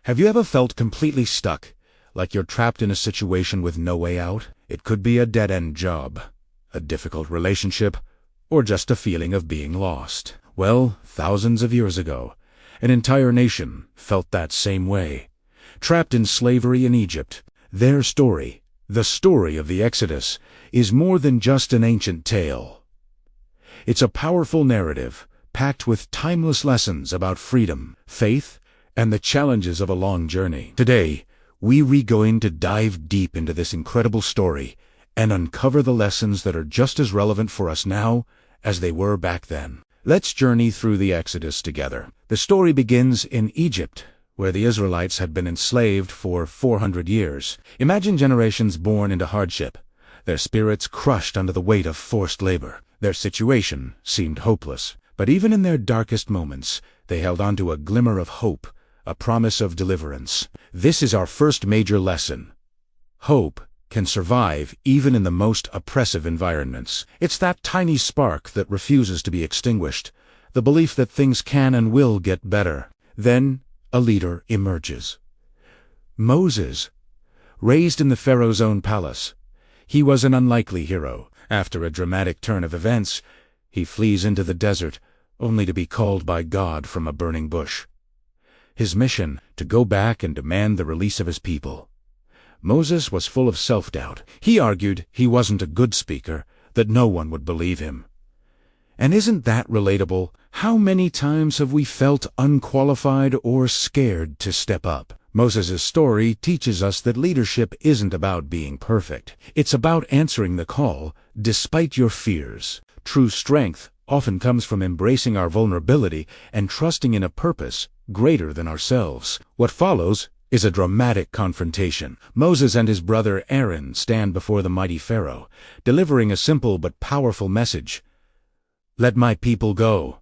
Have you ever felt completely stuck, like you're trapped in a situation with no way out? It could be a dead-end job, a difficult relationship, or just a feeling of being lost. Well, thousands of years ago, an entire nation felt that same way. Trapped in slavery in Egypt, their story, the story of the Exodus, is more than just an ancient tale. It's a powerful narrative, packed with timeless lessons about freedom, faith, and the challenges of a long journey. Today, we're going to dive deep into this incredible story and uncover the lessons that are just as relevant for us now as they were back then. Let's journey through the Exodus together. The story begins in Egypt, where the Israelites had been enslaved for 400 years. Imagine generations born into hardship, their spirits crushed under the weight of forced labor. Their situation seemed hopeless, but even in their darkest moments, they held on to a glimmer of hope, a promise of deliverance. This is our first major lesson. Hope can survive even in the most oppressive environments. It's that tiny spark that refuses to be extinguished, the belief that things can and will get better. Then a leader emerges. Moses, raised in the Pharaoh's own palace, he was an unlikely hero. After a dramatic turn of events, he flees into the desert, only to be called by God from a burning bush. His mission, to go back and demand the release of his people. Moses was full of self-doubt. He argued he wasn't a good speaker, that no one would believe him. And isn't that relatable? How many times have we felt unqualified or scared to step up? Moses' story teaches us that leadership isn't about being perfect. It's about answering the call, despite your fears. True strength often comes from embracing our vulnerability and trusting in a purpose greater than ourselves. What follows is a dramatic confrontation. Moses and his brother Aaron stand before the mighty Pharaoh, delivering a simple but powerful message. "Let my people go."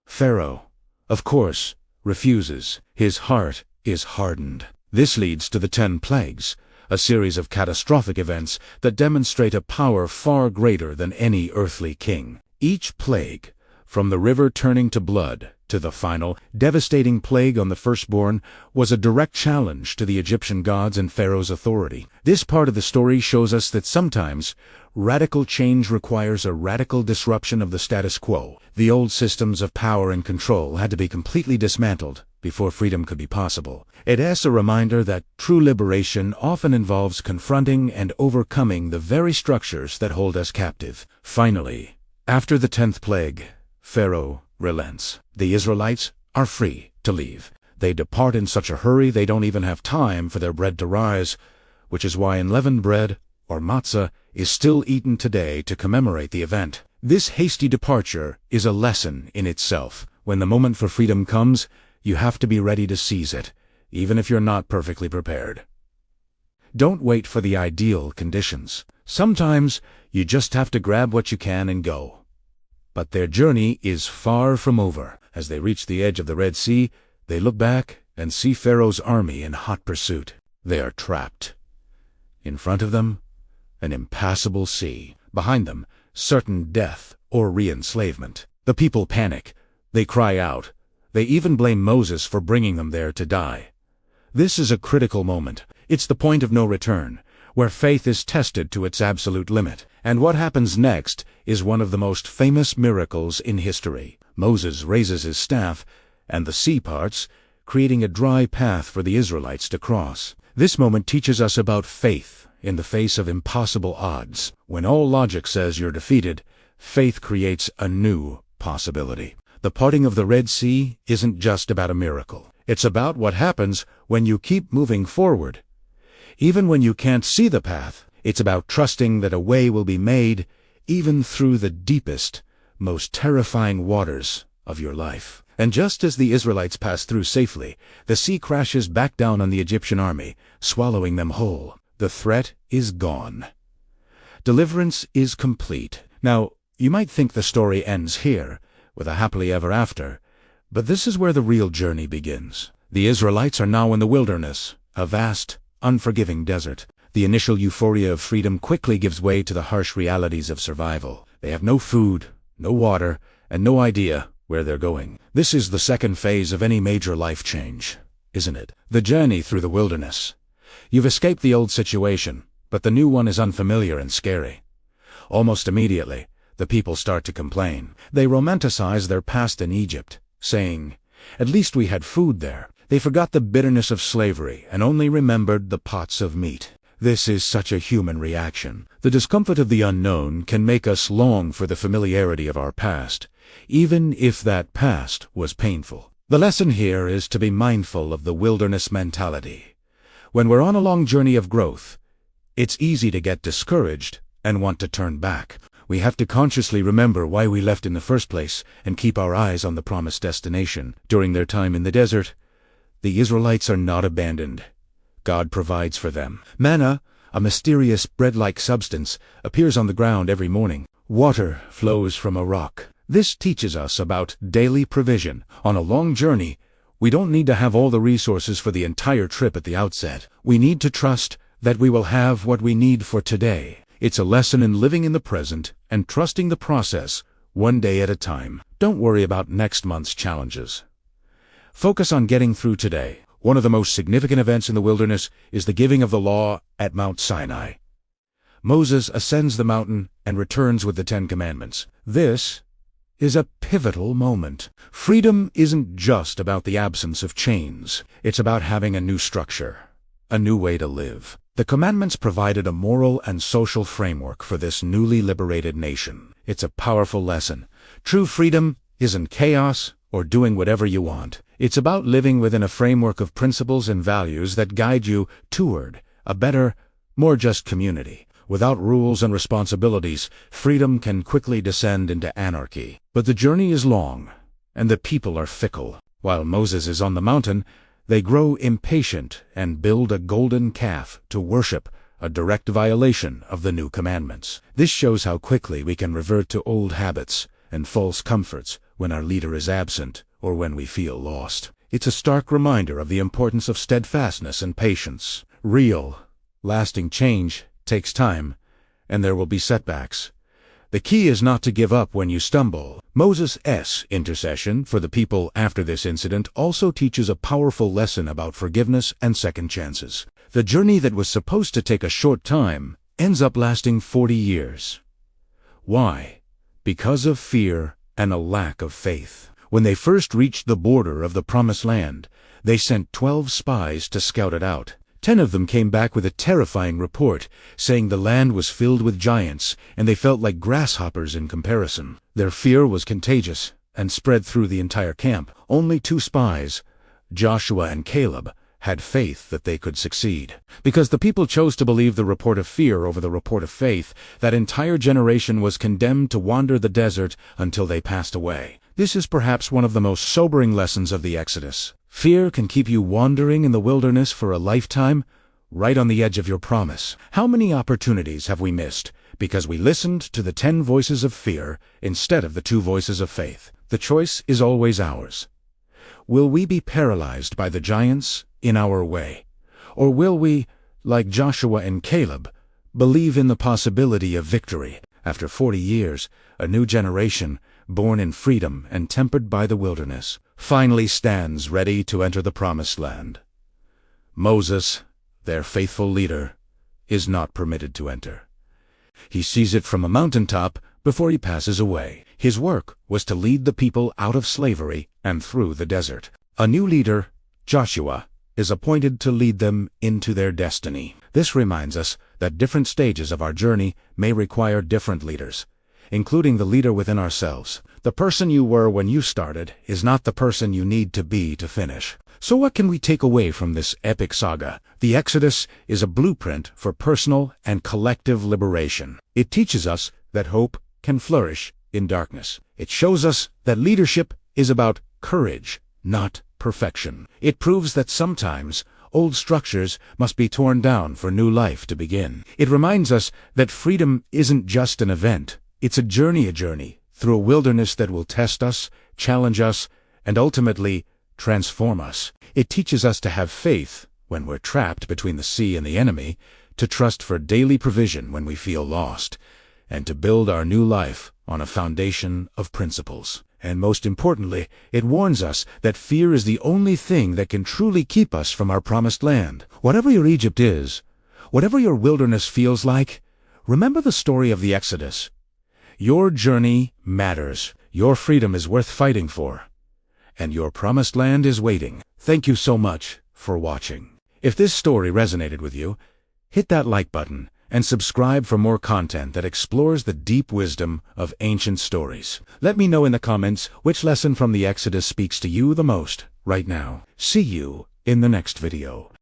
Pharaoh, of course, refuses. His heart is hardened. This leads to the 10 plagues, a series of catastrophic events that demonstrate a power far greater than any earthly king. Each plague, from the river turning to blood to the final, devastating plague on the firstborn, was a direct challenge to the Egyptian gods and Pharaoh's authority. This part of the story shows us that sometimes radical change requires a radical disruption of the status quo. The old systems of power and control had to be completely dismantled before freedom could be possible. It's a reminder that true liberation often involves confronting and overcoming the very structures that hold us captive. Finally, after the 10th plague, Pharaoh relents. The Israelites are free to leave. They depart in such a hurry they don't even have time for their bread to rise, which is why unleavened bread, or matzah, is still eaten today to commemorate the event. This hasty departure is a lesson in itself. When the moment for freedom comes, you have to be ready to seize it, even if you're not perfectly prepared. Don't wait for the ideal conditions. Sometimes you just have to grab what you can and go. But their journey is far from over. As they reach the edge of the Red Sea, they look back and see Pharaoh's army in hot pursuit. They are trapped. In front of them, an impassable sea. Behind them, certain death or re-enslavement. The people panic. They cry out. They even blame Moses for bringing them there to die. This is a critical moment. It's the point of no return, where faith is tested to its absolute limit. And what happens next is one of the most famous miracles in history. Moses raises his staff, and the sea parts, creating a dry path for the Israelites to cross. This moment teaches us about faith in the face of impossible odds. When all logic says you're defeated, faith creates a new possibility. The parting of the Red Sea isn't just about a miracle. It's about what happens when you keep moving forward. Even when you can't see the path, it's about trusting that a way will be made, even through the deepest, most terrifying waters of your life. And just as the Israelites pass through safely, the sea crashes back down on the Egyptian army, swallowing them whole. The threat is gone. Deliverance is complete. Now, you might think the story ends here, with a happily ever after, but this is where the real journey begins. The Israelites are now in the wilderness, a vast, unforgiving desert. The initial euphoria of freedom quickly gives way to the harsh realities of survival. They have no food, no water, and no idea where they're going. This is the second phase of any major life change. isn't it? The journey through the wilderness. You've escaped the old situation, but the new one is unfamiliar and scary. Almost immediately, the people start to complain. They romanticize their past in Egypt, saying, "At least we had food there." They forgot the bitterness of slavery and only remembered the pots of meat. This is such a human reaction. The discomfort of the unknown can make us long for the familiarity of our past, even if that past was painful. The lesson here is to be mindful of the wilderness mentality. When we're on a long journey of growth, it's easy to get discouraged and want to turn back. We have to consciously remember why we left in the first place and keep our eyes on the promised destination. During their time in the desert, the Israelites are not abandoned. God provides for them. Manna, a mysterious bread-like substance, appears on the ground every morning. Water flows from a rock. This teaches us about daily provision. On a long journey, we don't need to have all the resources for the entire trip at the outset. We need to trust that we will have what we need for today. It's a lesson in living in the present and trusting the process, one day at a time. Don't worry about next month's challenges. Focus on getting through today. One of the most significant events in the wilderness is the giving of the law at Mount Sinai. Moses ascends the mountain and returns with the 10 Commandments. This is a pivotal moment. Freedom isn't just about the absence of chains. It's about having a new structure, a new way to live. The commandments provided a moral and social framework for this newly liberated nation. It's a powerful lesson. True freedom isn't chaos or doing whatever you want. It's about living within a framework of principles and values that guide you toward a better, more just community. Without rules and responsibilities, freedom can quickly descend into anarchy. But the journey is long, and the people are fickle. While Moses is on the mountain, they grow impatient and build a golden calf to worship, a direct violation of the new commandments. This shows how quickly we can revert to old habits and false comforts when our leader is absent or when we feel lost. It's a stark reminder of the importance of steadfastness and patience. Real, lasting change takes time, and there will be setbacks. The key is not to give up when you stumble. Moses' intercession for the people after this incident also teaches a powerful lesson about forgiveness and second chances. The journey that was supposed to take a short time ends up lasting 40 years. Why? Because of fear and a lack of faith. When they first reached the border of the Promised Land, they sent 12 spies to scout it out. 10 of them came back with a terrifying report, saying the land was filled with giants, and they felt like grasshoppers in comparison. Their fear was contagious and spread through the entire camp. Only 2 spies, Joshua and Caleb, had faith that they could succeed. Because the people chose to believe the report of fear over the report of faith, that entire generation was condemned to wander the desert until they passed away. This is perhaps one of the most sobering lessons of the Exodus. Fear can keep you wandering in the wilderness for a lifetime, right on the edge of your promise. How many opportunities have we missed because we listened to the 10 voices of fear instead of the 2 voices of faith? The choice is always ours. Will we be paralyzed by the giants in our way? Or will we, like Joshua and Caleb, believe in the possibility of victory? After 40 years, a new generation, born in freedom and tempered by the wilderness, finally stands ready to enter the Promised Land. Moses, their faithful leader, is not permitted to enter. He sees it from a mountaintop before he passes away. His work was to lead the people out of slavery and through the desert. A new leader, Joshua, is appointed to lead them into their destiny. This reminds us that different stages of our journey may require different leaders, including the leader within ourselves. The person you were when you started is not the person you need to be to finish. So what can we take away from this epic saga? The Exodus is a blueprint for personal and collective liberation. It teaches us that hope can flourish in darkness. It shows us that leadership is about courage, not perfection. It proves that sometimes old structures must be torn down for new life to begin. It reminds us that freedom isn't just an event. It's a journey through a wilderness that will test us, challenge us, and ultimately transform us. It teaches us to have faith when we're trapped between the sea and the enemy, to trust for daily provision when we feel lost, and to build our new life on a foundation of principles. And most importantly, it warns us that fear is the only thing that can truly keep us from our promised land. Whatever your Egypt is, whatever your wilderness feels like, remember the story of the Exodus. Your journey matters. Your freedom is worth fighting for. And your promised land is waiting. Thank you so much for watching. If this story resonated with you, hit that like button and subscribe for more content that explores the deep wisdom of ancient stories. Let me know in the comments which lesson from the Exodus speaks to you the most right now. See you in the next video.